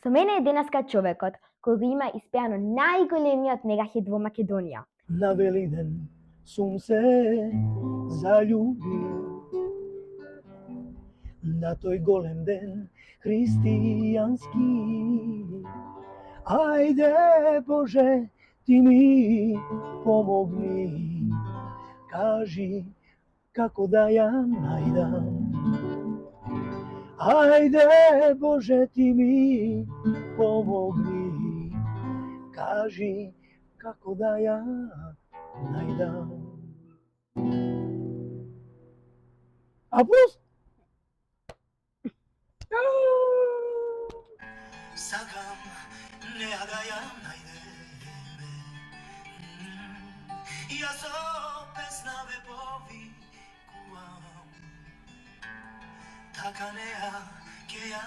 Со мене е денеска човекот кој го има испеано најголемиот мегахит во Македонија. На Велиден сум се заљубил, на тој голем ден христијански. Ајде Боже, ти ми помогни, кажи како да ја најдам. Ајде Боже, ти ми помогни, кажи како да ја најдам. Аплауз! Сакам неа да ја најдеме, јас со песна ве повикувам, така неа ќе ја